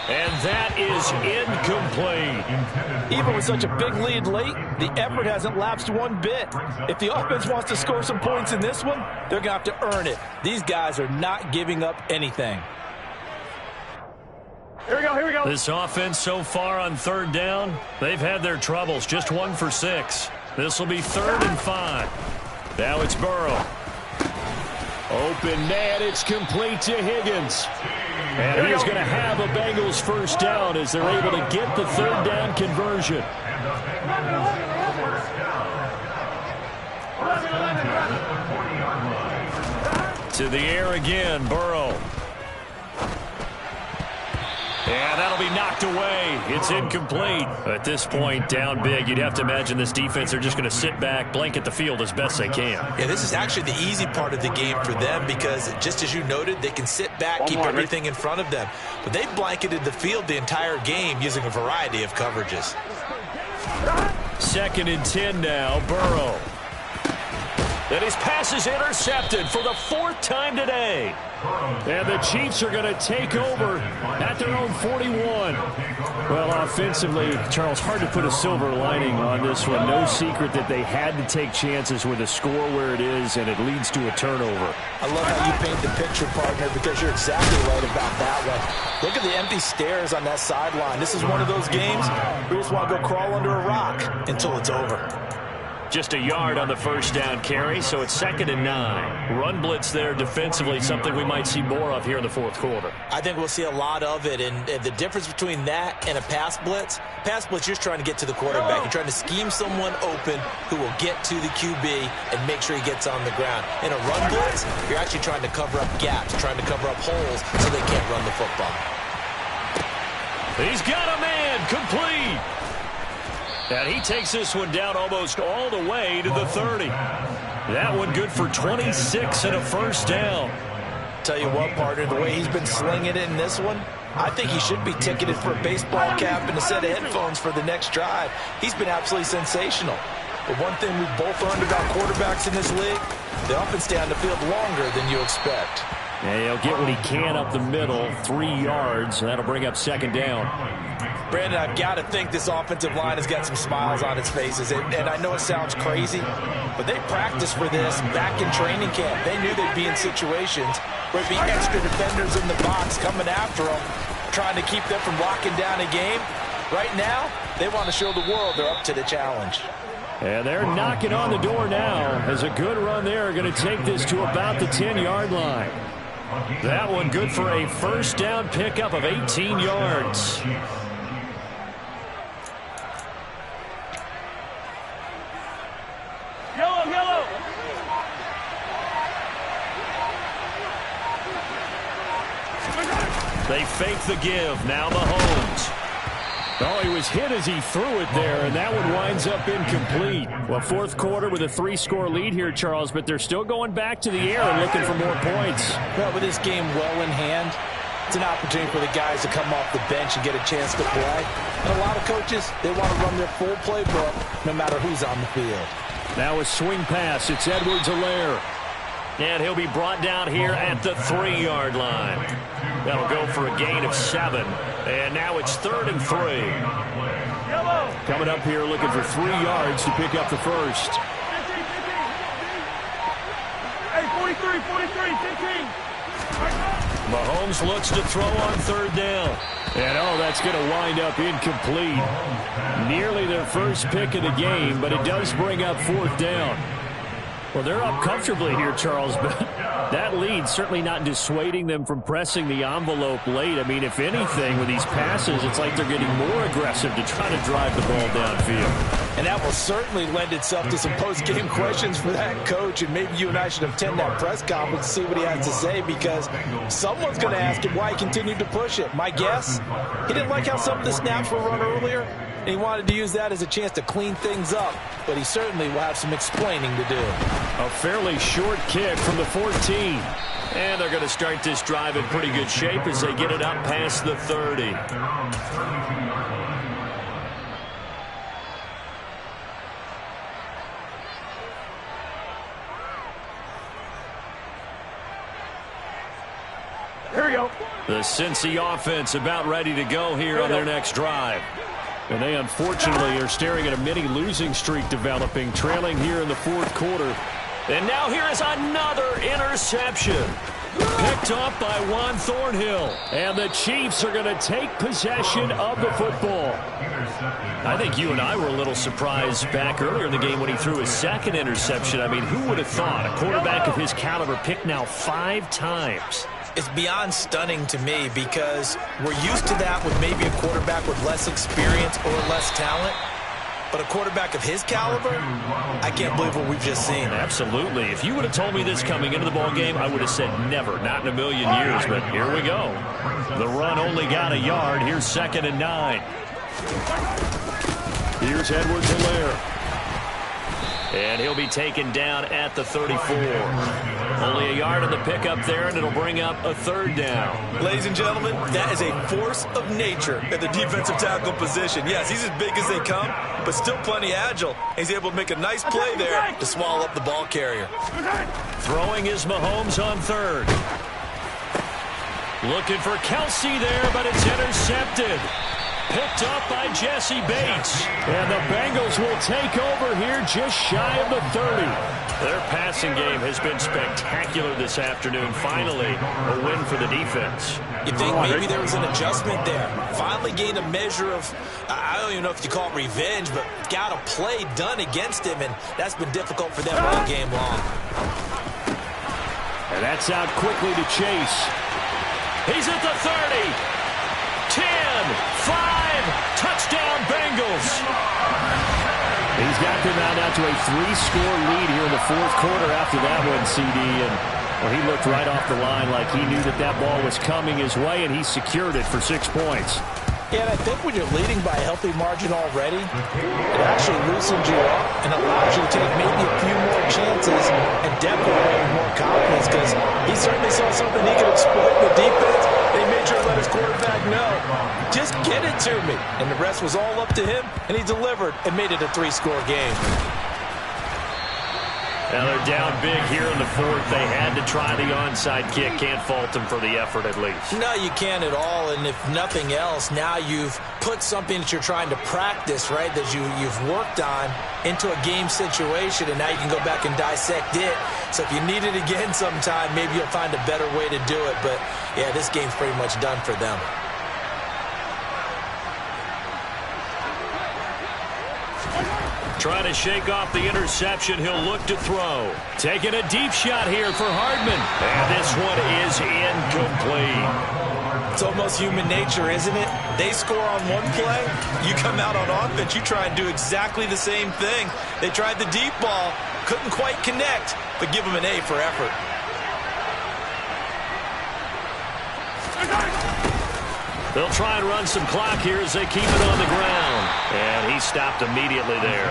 And that is incomplete. Even with such a big lead late, the effort hasn't lapsed one bit. If the offense wants to score some points in this one, they're going to have to earn it. These guys are not giving up anything. Here we go, here we go. This offense so far on 3rd down, they've had their troubles. Just 1 for 6. This will be 3rd and 5. Now it's Burrow. Open man, it's complete to Higgins. And he's going to have a Bengals 1st down as they're able to get the 3rd down conversion. To the air again, Burrow. And that'll be knocked away. It's incomplete. At this point, down big, you'd have to imagine this defense are just going to sit back, blanket the field as best they can. Yeah, this is actually the easy part of the game for them because, just as you noted, they can sit back, keep everything in front of them. But they've blanketed the field the entire game using a variety of coverages. 2nd and 10 now, Burrow. And his pass is intercepted for the 4th time today. And the Chiefs are going to take over at their own 41. Well, offensively, Charles, hard to put a silver lining on this one. No secret that they had to take chances with a score where it is, and it leads to a turnover. I love how you paint the picture, partner, because you're exactly right about that one. Look at the empty stares on that sideline. This is one of those games where you just want to go crawl under a rock until it's over. Just a yard on the first down carry, so it's 2nd and 9. Run blitz there defensively, something we might see more of here in the 4th quarter. I think we'll see a lot of it, and the difference between that and a pass blitz, you're just trying to get to the quarterback. You're trying to scheme someone open who will get to the QB and make sure he gets on the ground. In a run blitz, you're actually trying to cover up gaps, trying to cover up holes so they can't run the football. He's got a man, complete. And he takes this one down almost all the way to the 30. That one good for 26 and a first down. Tell you what, partner, the way he's been slinging it in this one, I think he should be ticketed for a baseball cap and a set of headphones for the next drive. He's been absolutely sensational. But one thing we've both learned about quarterbacks in this league, they often stay on the field longer than you expect. And he'll get what he can up the middle, 3 yards, and that'll bring up 2nd down. Brandon, I've got to think this offensive line has got some smiles on its faces. And I know it sounds crazy, but they practiced for this back in training camp. They knew they'd be in situations where it'd be extra defenders in the box coming after them, trying to keep them from locking down a game. Right now, they want to show the world they're up to the challenge. And they're knocking on the door now as a good run there. Going to take this to about the 10-yard line. That one good for a first down pickup of 18 yards. Yellow. They fake the give. Now Mahomes. Oh, he was hit as he threw it there, and that one winds up incomplete. Well, 4th quarter with a 3-score lead here, Charles, but they're still going back to the air and looking for more points. Well, with this game well in hand, it's an opportunity for the guys to come off the bench and get a chance to play. And a lot of coaches, they want to run their full playbook no matter who's on the field. Now a swing pass. It's Edwards-Helaire. And he'll be brought down here at the 3-yard line. That'll go for a gain of 7. And now it's 3rd and 3. Coming up here looking for 3 yards to pick up the first. 15. Hey, 43, 15. Mahomes looks to throw on 3rd down. And, that's going to wind up incomplete. Nearly their first pick of the game, but it does bring up 4th down. Well, they're up comfortably here, Charles, but that lead certainly not dissuading them from pressing the envelope late. I mean, if anything, with these passes, it's like they're getting more aggressive to try to drive the ball downfield. And that will certainly lend itself to some post-game questions for that coach, and maybe you and I should attend that press conference to see what he has to say, because someone's going to ask him why he continued to push it. My guess, he didn't like how some of the snaps were run earlier, and he wanted to use that as a chance to clean things up, but he certainly will have some explaining to do. A fairly short kick from the 14. And they're going to start this drive in pretty good shape as they get it up past the 30. Here we go. The Cincy offense about ready to go here on their next drive. And they unfortunately are staring at a mini losing streak developing, trailing here in the 4th quarter. And now here is another interception. Picked off by Juan Thornhill. And the Chiefs are going to take possession of the football. I think you and I were a little surprised back earlier in the game when he threw his 2nd interception. I mean, who would have thought a quarterback of his caliber picked now 5 times? It's beyond stunning to me because we're used to that with maybe a quarterback with less experience or less talent. But a quarterback of his caliber, I can't believe what we've just seen. Absolutely. If you would have told me this coming into the ball game, I would have said never, not in a million years. But here we go. The run only got a yard. Here's 2nd and 9. Here's Edwards-Helaire. And he'll be taken down at the 34. Only a yard on the pickup there, and it'll bring up a 3rd down. Ladies and gentlemen, that is a force of nature at the defensive tackle position. Yes, he's as big as they come, but still plenty agile. He's able to make a nice play there to swallow up the ball carrier. Throwing is Mahomes on 3rd. Looking for Kelsey there, but it's intercepted. Picked up by Jesse Bates. And the Bengals will take over here just shy of the 30. Their passing game has been spectacular this afternoon. Finally, a win for the defense. You think maybe there was an adjustment there. Finally gained a measure of, I don't even know if you call it revenge, but got a play done against him, and that's been difficult for them all game long. And that's out quickly to Chase. He's at the 30. 10, 5, touchdown Bengals. He's got them out to a 3-score lead here in the 4th quarter after that one, CD. And well, he looked right off the line like he knew that ball was coming his way, and he secured it for 6 points. Yeah, and I think when you're leading by a healthy margin already, it actually loosens you up and allows you to take maybe a few more chances and definitely with more confidence, because he certainly saw something he could exploit in the defense. They made sure to let his quarterback know, just get it to me. And the rest was all up to him, and he delivered and made it a 3-score game. Now they're down big here in the 4th. They had to try the onside kick. Can't fault them for the effort at least. No, you can't at all. And if nothing else, now you've put something that you're trying to practice, right, that you've worked on into a game situation, and now you can go back and dissect it. So if you need it again sometime, maybe you'll find a better way to do it. But, yeah, this game's pretty much done for them. Trying to shake off the interception. He'll look to throw. Taking a deep shot here for Hardman. And this one is incomplete. It's almost human nature, isn't it? They score on one play. You come out on offense, you try and do exactly the same thing. They tried the deep ball. Couldn't quite connect, but give them an A for effort. They'll try and run some clock here as they keep it on the ground. And he stopped immediately there.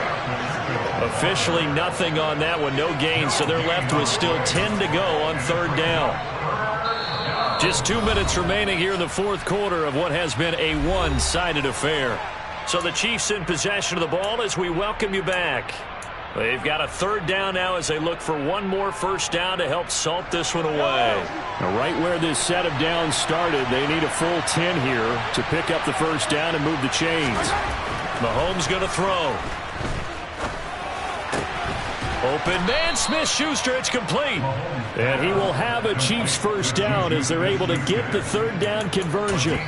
Officially nothing on that one, no gain, so they're left with still 10 to go on 3rd down. Just 2 minutes remaining here in the 4th quarter of what has been a one-sided affair. So the Chiefs in possession of the ball as we welcome you back. They've got a 3rd down now as they look for one more 1st down to help salt this one away. Now, right where this set of downs started, they need a full 10 here to pick up the 1st down and move the chains. Mahomes going to throw. Open man, Smith-Schuster, it's complete. And he will have a Chiefs 1st down as they're able to get the 3rd down conversion.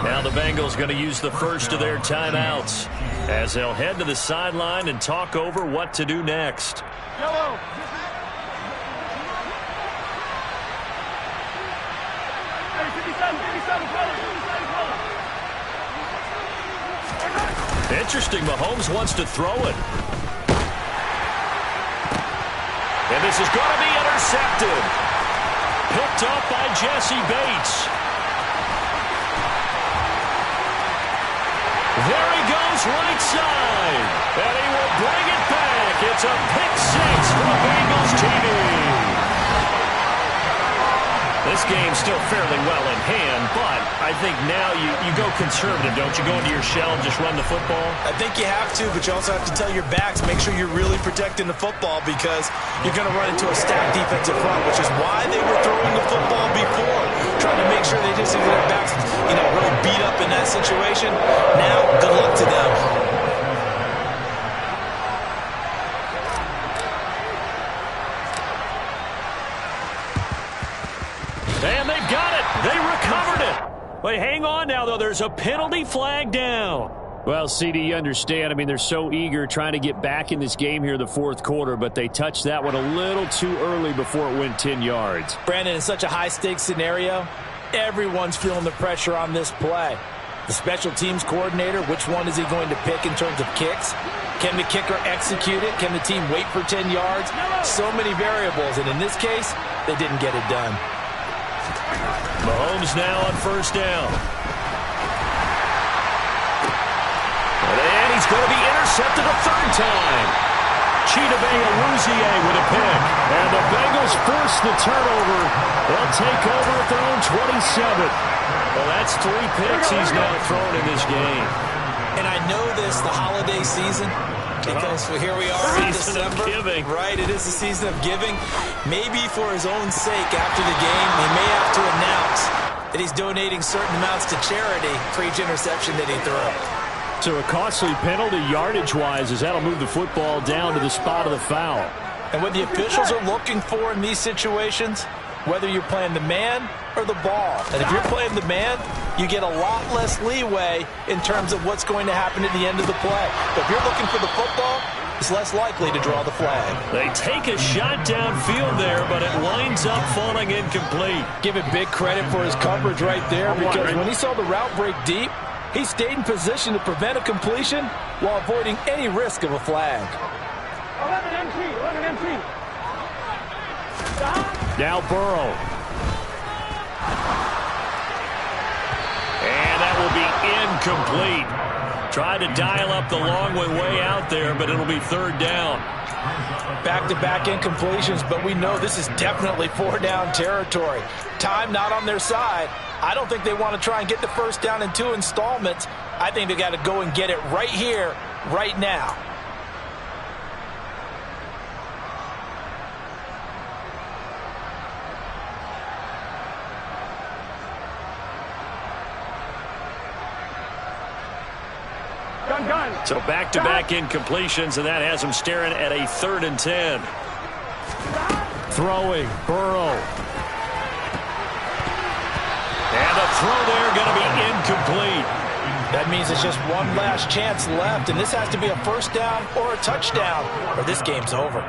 Now the Bengals going to use the first of their timeouts as they'll head to the sideline and talk over what to do next. Yellow. Hey, 57, color. Interesting, Mahomes wants to throw it. And this is going to be intercepted. Picked up by Jesse Bates. There he goes, right side. And he will bring it back. It's a pick 6 for Bengals TV. This game's still fairly well in hand, but I think now you go conservative, don't you? Go into your shell and just run the football? I think you have to, but you also have to tell your backs, make sure you're really protecting the football, because you're going to run into a stacked defensive front, which is why they were throwing the football before, trying to make sure they just get their backs, really beat up in that situation. Now, good luck to them. And they've got it. They recovered it. But hang on now, though. There's a penalty flag down. Well, CD, you understand. I mean, they're so eager trying to get back in this game here in the 4th quarter, but they touched that one a little too early before it went 10 yards. Brandon, in such a high-stakes scenario, everyone's feeling the pressure on this play. The special teams coordinator, which one is he going to pick in terms of kicks? Can the kicker execute it? Can the team wait for 10 yards? So many variables, and in this case, they didn't get it done. Mahomes now on first down. And he's going to be intercepted a third time. Chidobe-Awuzie with a pick. And the Bengals force the turnover. They'll take over at their own 27. Well, that's 3 picks he's now thrown in this game. And I know this, the holiday season, because here we are in December. Giving. Right, it is the season of giving. Maybe for his own sake after the game, he may have to announce that he's donating certain amounts to charity for each interception that he threw. So a costly penalty yardage-wise as that'll move the football down to the spot of the foul. And what the officials are looking for in these situations, whether you're playing the man or the ball. And if you're playing the man, you get a lot less leeway in terms of what's going to happen at the end of the play. But if you're looking for the football, it's less likely to draw the flag. They take a shot downfield there, but it winds up falling incomplete. Give it big credit for his coverage right there, because when he saw the route break deep, he stayed in position to prevent a completion while avoiding any risk of a flag. 11 MC. Now Burrow. And that will be incomplete. Tried to dial up the long way out there, but it'll be third down. Back-to-back incompletions, but we know this is definitely 4-down territory. Time not on their side. I don't think they want to try and get the first down in 2 installments. I think they got to go and get it right here, right now. Gun. So back-to-back incompletions, and that has them staring at a 3rd and 10. Throwing, Burrow. And the throw there going to be incomplete. That means it's just one last chance left, and this has to be a first down or a touchdown, or this game's over.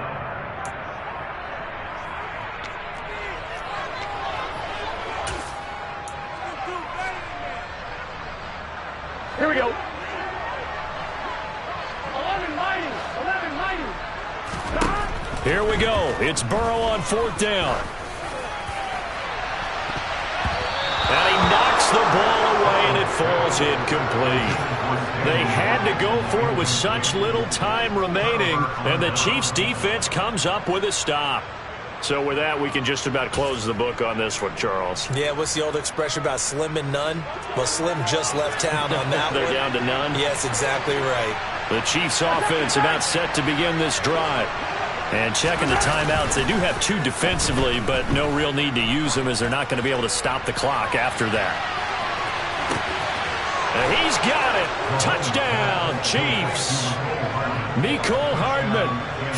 Here we go. 11 mighty. Here we go. It's Burrow on 4th down. And he knocks the ball away, and it falls incomplete. They had to go for it with such little time remaining, and the Chiefs' defense comes up with a stop. So with that, we can just about close the book on this one, Charles. Yeah, what's the old expression about slim and none? Well, Slim just left town on that They're one. down to none? Yes, exactly right. The Chiefs' offense about set to begin this drive. And checking the timeouts, they do have 2 defensively, but no real need to use them as they're not going to be able to stop the clock after that. And he's got it. Touchdown, Chiefs. Mecole Hardman,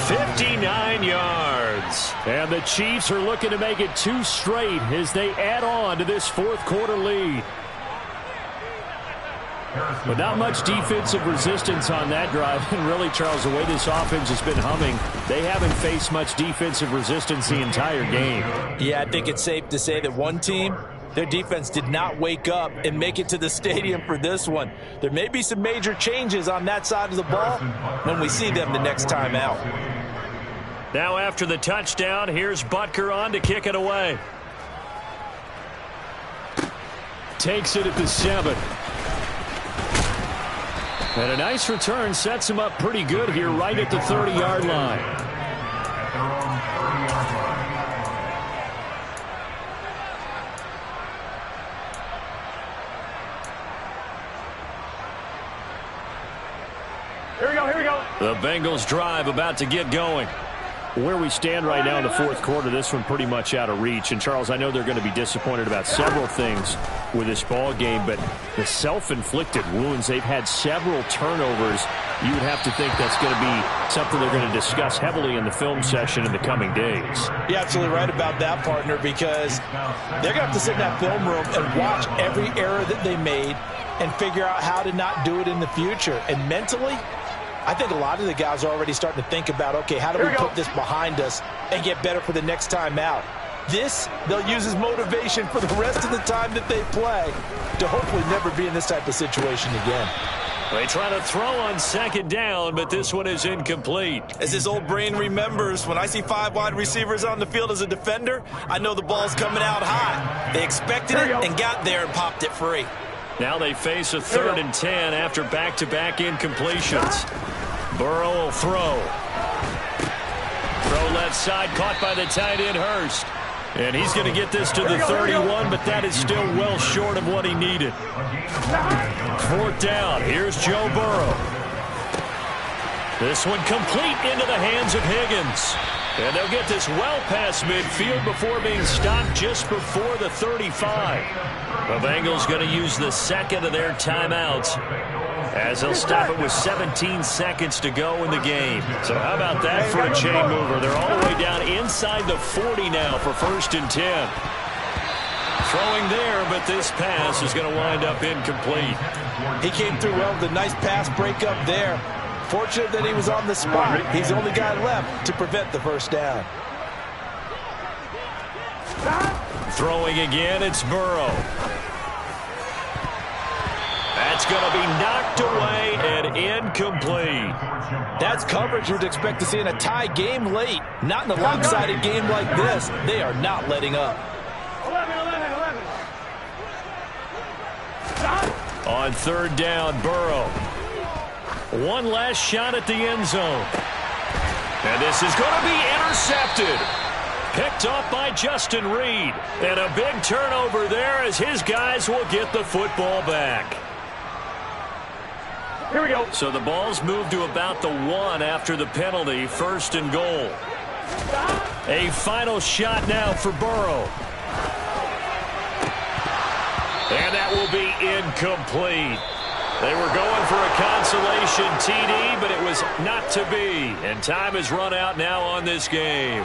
59 yards. And the Chiefs are looking to make it 2 straight as they add on to this 4th quarter lead. But not much defensive resistance on that drive. And really, Charles, the way this offense has been humming, they haven't faced much defensive resistance the entire game. Yeah, I think it's safe to say that one team, their defense did not wake up and make it to the stadium for this one. There may be some major changes on that side of the ball when we see them the next time out. Now after the touchdown, here's Butker on to kick it away. Takes it at the 7. And a nice return sets him up pretty good here right at the 30-yard line. Here we go. The Bengals drive about to get going. Where we stand right now in the 4th quarter, this one pretty much out of reach. And, Charles, I know they're going to be disappointed about several things with this ball game, but the self-inflicted wounds, they've had several turnovers. You would have to think that's going to be something they're going to discuss heavily in the film session in the coming days. You're absolutely right about that, partner, because they're going to have to sit in that film room and watch every error that they made and figure out how to not do it in the future. And mentally, I think a lot of the guys are already starting to think about, okay, how do we put this behind us and get better for the next time out? This, they'll use as motivation for the rest of the time that they play to hopefully never be in this type of situation again. They try to throw on second down, but this one is incomplete. As his old brain remembers, when I see 5 wide receivers on the field as a defender, I know the ball's coming out high. They expected it and got there and popped it free. Now they face a 3rd and 10 after back-to-back incompletions. Burrow will throw. Throw left side, caught by the tight end Hurst. And he's going to get this to the 31, but that is still well short of what he needed. 4th down. Here's Joe Burrow. This one complete into the hands of Higgins. And they'll get this well past midfield before being stopped just before the 35. The Bengals going to use the second of their timeouts as they'll stop it with 17 seconds to go in the game. So how about that for a chain mover? They're all the way down inside the 40 now for 1st and 10. Throwing there, but this pass is going to wind up incomplete. He came through well with a nice pass breakup there. Fortunate that he was on the spot. He's the only guy left to prevent the first down. Throwing again, it's Burrow. That's going to be knocked away and incomplete. That's coverage you'd expect to see in a tie game late. Not in a lopsided game like this. They are not letting up. 11. On 3rd down, Burrow. One last shot at the end zone. And this is going to be intercepted. Picked off by Justin Reed. And a big turnover there as his guys will get the football back. Here we go. So the ball's moved to about the 1 after the penalty. 1st and goal. A final shot now for Burrow. And that will be incomplete. They were going for a consolation TD, but it was not to be. And time has run out now on this game.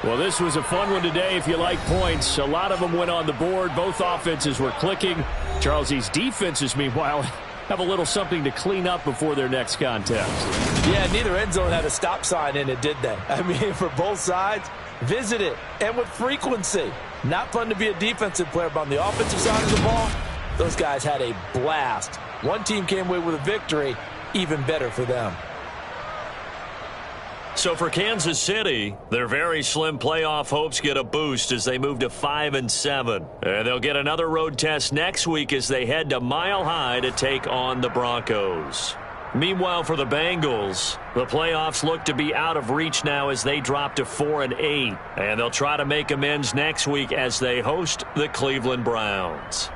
Well, this was a fun one today if you like points. A lot of them went on the board. Both offenses were clicking. Charles, these defenses, meanwhile, have a little something to clean up before their next contest. Yeah, neither end zone had a stop sign in it, did they? I mean, for both sides, visit it, and with frequency. Not fun to be a defensive player, but on the offensive side of the ball, those guys had a blast. One team came away with a victory, even better for them. So for Kansas City, their very slim playoff hopes get a boost as they move to 5-7. And they'll get another road test next week as they head to Mile High to take on the Broncos. Meanwhile, for the Bengals, the playoffs look to be out of reach now as they drop to 4-8. And they'll try to make amends next week as they host the Cleveland Browns.